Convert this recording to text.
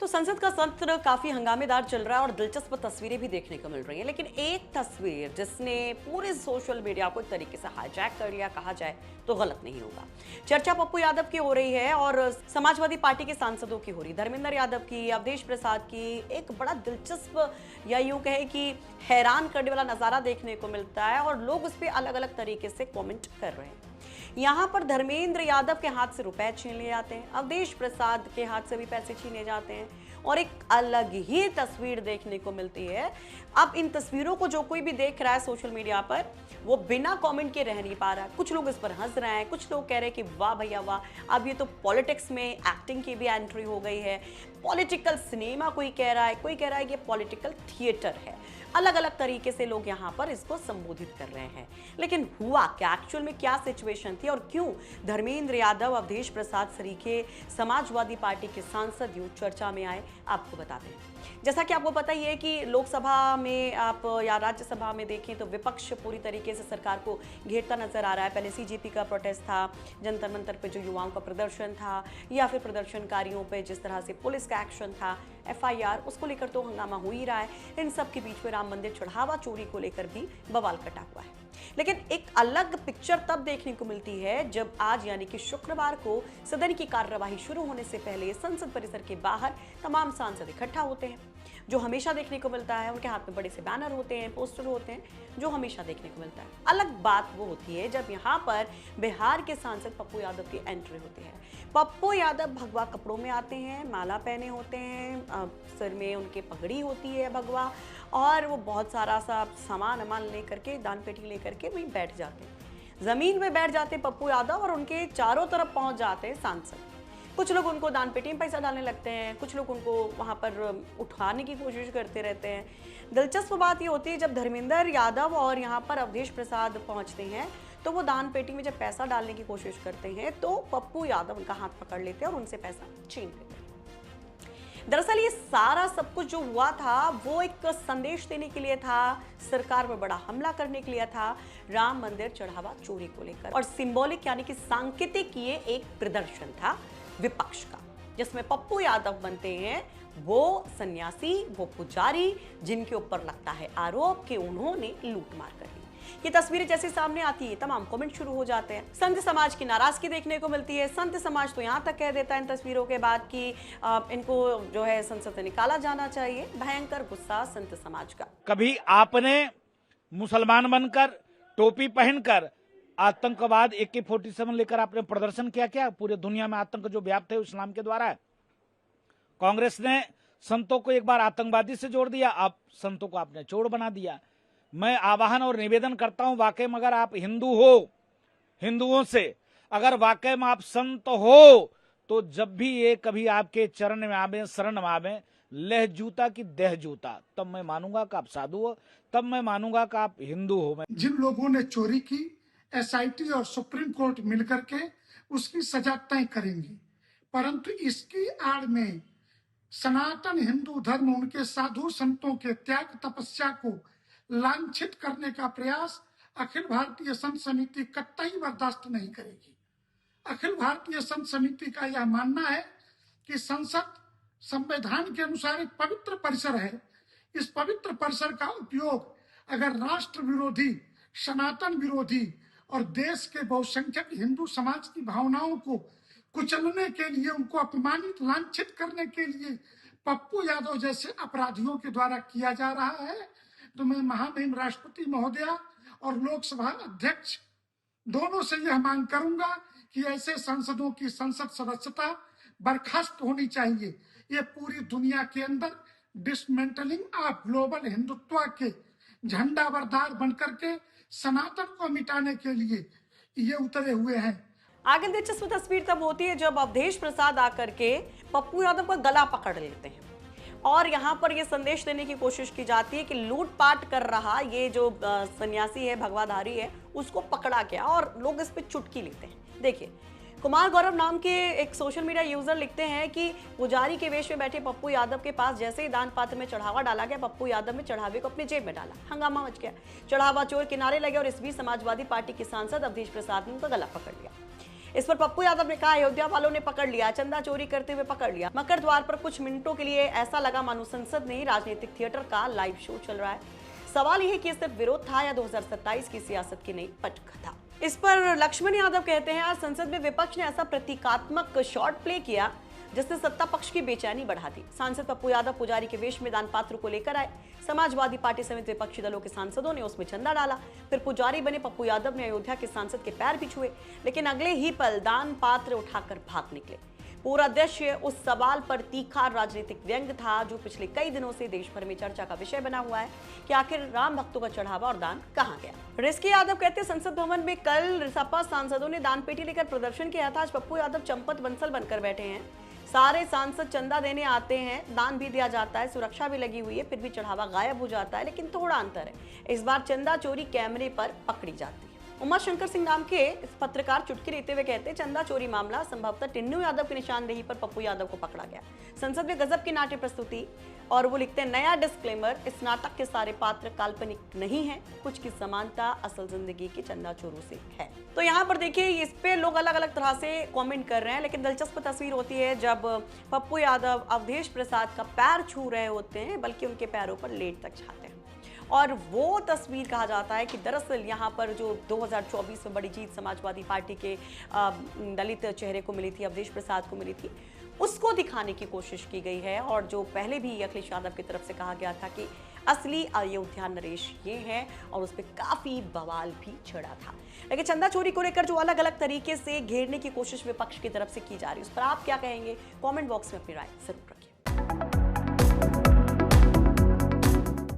तो संसद का सत्र काफी हंगामेदार चल रहा है और दिलचस्प तस्वीरें भी देखने को मिल रही हैं, लेकिन एक तस्वीर जिसने पूरे सोशल मीडिया को एक तरीके से हाईजैक कर लिया कहा जाए तो गलत नहीं होगा। चर्चा पप्पू यादव की हो रही है और समाजवादी पार्टी के सांसदों की हो रही, धर्मेंद्र यादव की, अवधेश प्रसाद की। एक बड़ा दिलचस्प या यूं कहे कि हैरान करने वाला नजारा देखने को मिलता है और लोग उस पर अलग अलग तरीके से कॉमेंट कर रहे हैं। यहाँ पर धर्मेंद्र यादव के हाथ से रुपए छीन लिए जाते हैं, अवधेश प्रसाद के हाथ से भी पैसे छीने जाते हैं और एक अलग ही तस्वीर देखने को मिलती है। अब इन तस्वीरों को जो कोई भी देख रहा है सोशल मीडिया पर, वो बिना कमेंट के रह नहीं पा रहा है। कुछ लोग इस पर हंस रहे हैं, कुछ लोग कह रहे हैं कि वाह भैया वाह, अब ये तो पॉलिटिक्स में एक्टिंग की भी एंट्री हो गई है, पॉलिटिकल सिनेमा कोई कह रहा है, कोई कह रहा है कि पॉलिटिकल थिएटर है। अलग अलग तरीके से लोग यहाँ पर इसको संबोधित कर रहे हैं, लेकिन हुआ क्या, एक्चुअल में क्या सिचुएशन थी और क्यों धर्मेंद्र यादव, अवधेश प्रसाद सरीखे समाजवादी पार्टी के सांसद यूं चर्चा में आए, आपको बताते हैं। जैसा कि आपको पता ही है कि लोकसभा में आप या राज्यसभा में देखें तो विपक्ष पूरी तरीके से सरकार को घेरता नजर आ रहा है। पहले सीजेपी का प्रोटेस्ट था, जंतर मंतर पे जो युवाओं का प्रदर्शन था, या फिर प्रदर्शनकारियों पे जिस तरह से पुलिस का एक्शन था, एफआईआर, उसको लेकर तो हंगामा हो ही रहा है। इन सब के बीच में राम मंदिर चढ़ावा चोरी को लेकर भी बवाल कटा हुआ है। लेकिन एक अलग पिक्चर तब देखने को मिलती है जब आज यानी कि शुक्रवार को सदन की कार्यवाही शुरू होने से पहले संसद परिसर के बाहर तमाम सांसद इकट्ठा होते हैं। जो हमेशा देखने को मिलता है, उनके हाथ में बड़े से बैनर होते हैं, पोस्टर होते हैं, जो हमेशा देखने को मिलता है। अलग बात वो होती है जब यहाँ पर बिहार के सांसद पप्पू यादव की एंट्री होती है। पप्पू यादव भगवा कपड़ों में आते हैं, माला पहने होते हैं, सिर में उनके पगड़ी होती है भगवा, और वो बहुत सारा सा सामान लेकर के, दान पेटी लेकर के वहीं बैठ जाते हैं। जमीन में बैठ जाते हैं पप्पू यादव और उनके चारों तरफ पहुंच जाते हैं सांसद। कुछ लोग उनको दान पेटी में पैसा डालने लगते हैं, कुछ लोग उनको वहां पर उठाने की कोशिश करते रहते हैं। दिलचस्प बात ये होती है जब धर्मेंद्र यादव और यहाँ पर अवधेश प्रसाद पहुंचते हैं तो वो दान पेटी में जब पैसा डालने की कोशिश करते हैं तो पप्पू यादव उनका हाथ पकड़ लेते हैं और उनसे पैसा छीन लेते हैं। दरअसल ये सारा सब कुछ जो हुआ था वो एक संदेश देने के लिए था, सरकार पर बड़ा हमला करने के लिए था, राम मंदिर चढ़ावा चोरी को लेकर। और सिंबॉलिक यानी कि सांकेतिक ये एक प्रदर्शन था विपक्ष का, जिसमें पप्पू यादव बनते हैं वो सन्यासी, वो पुजारी जिनके ऊपर लगता है आरोप कि उन्होंने लूट मार कर ली। ये तस्वीरें जैसे सामने आती है तमाम कमेंट शुरू हो जाते हैं। संत समाज की नाराजगी देखने को मिलती है। संत समाज तो यहाँ तक कह देता है इन तस्वीरों के बाद कि इनको जो है संसद से निकाला जाना चाहिए। भयंकर गुस्सा संत समाज का। कभी आपने मुसलमान बनकर, टोपी पहनकर आतंकवाद AK-47 लेकर आपने प्रदर्शन किया क्या? पूरे दुनिया में आतंक जो व्याप्त है इस्लाम के द्वारा है। कांग्रेस ने संतों को एक बार आतंकवादी से जोड़ दिया, अब संतों को आपने चोर बना दिया। मैं आह्वान और निवेदन करता हूं, वाकई में अगर आप हिंदू हो, हिंदुओं से अगर वाकई में आप संत हो, तो जब भी ये कभी आपके चरण में आवे, शरण में आवे, लह जूता की देह जूता, तब मैं मानूंगा कि आप साधु हो, तब मैं मानूंगा कि आप हिंदू हो। जिन लोगों ने चोरी की, SIT और सुप्रीम कोर्ट मिलकर के उसकी सजा तय करेंगी, परंतु इसकी आड़ में सनातन हिंदू धर्म, उनके साधु संतों के त्याग तपस्या को लांछित करने का प्रयास अखिल भारतीय संत समिति कतई बर्दाश्त नहीं करेगी। अखिल भारतीय संत समिति का यह मानना है कि संसद संविधान के अनुसार एक पवित्र परिसर है। इस पवित्र परिसर का उपयोग अगर राष्ट्र विरोधी, सनातन विरोधी और देश के बहुसंख्यक हिंदू समाज की भावनाओं को कुचलने के लिए, उनको अपमानित, लांछित करने के लिए पप्पू यादव जैसे अपराधियों के द्वारा किया जा रहा है, तो मैं महामहिम राष्ट्रपति महोदया और लोकसभा अध्यक्ष दोनों से यह मांग करूंगा कि ऐसे सांसदों की संसद सदस्यता बर्खास्त होनी चाहिए। ये पूरी दुनिया के अंदर डिसमेंटलिंग ऑफ ग्लोबल हिंदुत्व के झंडा बरदार बनकर के सनातन को मिटाने के लिए ये उतरे हुए हैं। आगे दिलचस्प तस्वीर तब होती है जब अवधेश प्रसाद आकर के पप्पू यादव का गला पकड़ लेते हैं और यहाँ पर ये संदेश देने की कोशिश की जाती है कि लूटपाट कर रहा ये जो सन्यासी है, भगवाधारी है, उसको पकड़ा गया और लोग इस पे चुटकी लेते हैं। देखिए, कुमार गौरव नाम के एक सोशल मीडिया यूजर लिखते हैं कि पुजारी के वेश में बैठे पप्पू यादव के पास जैसे ही दान पात्र में चढ़ावा डाला गया, पप्पू यादव ने चढ़ावे को अपनी जेब में डाला, हंगामा मच गया, चढ़ावा चोर किनारे लगे और इस बीच समाजवादी पार्टी के सांसद अवधेश प्रसाद ने उनका गला पकड़ लिया। इस पर पप्पू यादव ने कहा, अयोध्या वालों ने पकड़ लिया, चंदा चोरी करते हुए पकड़ लिया। मकर द्वार पर कुछ मिनटों के लिए ऐसा लगा मानो संसद में राजनीतिक थिएटर का लाइव शो चल रहा है। सवाल यह है कि सिर्फ विरोध था या 2027 की सियासत की नई पटकथा। इस पर लक्ष्मण यादव कहते हैं, आज संसद में विपक्ष ने ऐसा प्रतीकात्मक शॉट प्ले किया जिसने सत्ता पक्ष की बेचैनी बढ़ा दी। सांसद पप्पू यादव पुजारी के वेश में दान पात्र को लेकर आए। समाजवादी पार्टी समेत विपक्षी दलों के सांसदों ने उसमें चंदा डाला। फिर पुजारी बने पप्पू यादव ने अयोध्या के सांसद के पैर भी छुए, लेकिन अगले ही पल दान पात्र उठाकर भाग निकले। पूरा दृश्य उस सवाल पर तीखा राजनीतिक व्यंग था जो पिछले कई दिनों से देश भर में चर्चा का विषय बना हुआ है कि आखिर राम भक्तों का चढ़ावा और दान कहां गया। रिस्की यादव कहते हैं, संसद भवन में कल सपा सांसदों ने दान पेटी लेकर प्रदर्शन किया था। आज पप्पू यादव चंपत बंसल बनकर बैठे हैं। सारे सांसद चंदा देने आते हैं, दान भी दिया जाता है, सुरक्षा भी लगी हुई है, फिर भी चढ़ावा गायब हो जाता है। लेकिन थोड़ा अंतर है, इस बार चंदा चोरी कैमरे पर पकड़ी जाती है। उमा शंकर सिंह नाम के इस पत्रकार चुटकी लेते हुए कहते हैं, चंदा चोरी मामला संभवतः टिन्नू यादव की निशानदेही पर पप्पू यादव को पकड़ा गया। संसद में गजब की नाट्य प्रस्तुति, और वो लिखते हैं, नया डिस्क्लेमर, इस नाटक के सारे पात्र काल्पनिक नहीं है, कुछ की समानता असल जिंदगी की चंदा चोरों से है। तो यहाँ पर देखिए, इस पे लोग अलग अलग तरह से कमेंट कर रहे हैं, लेकिन दिलचस्प तस्वीर होती है जब पप्पू यादव अवधेश प्रसाद का पैर छू रहे होते हैं, बल्कि उनके पैरों पर लेट तक जाते हैं। और वो तस्वीर कहा जाता है कि दरअसल यहाँ पर जो 2024 में बड़ी जीत समाजवादी पार्टी के दलित चेहरे को मिली थी, अवधेश प्रसाद को मिली थी, उसको दिखाने की कोशिश की गई है। और जो पहले भी अखिलेश यादव की तरफ से कहा गया था कि असली अयोध्या नरेश ये है, और उस पर काफी बवाल भी छिड़ा था। लेकिन चंदा चोरी को लेकर जो अलग अलग तरीके से घेरने की कोशिश विपक्ष की तरफ से की जा रही है, उस पर आप क्या कहेंगे? कमेंट बॉक्स में अपनी राय जरूर रखें।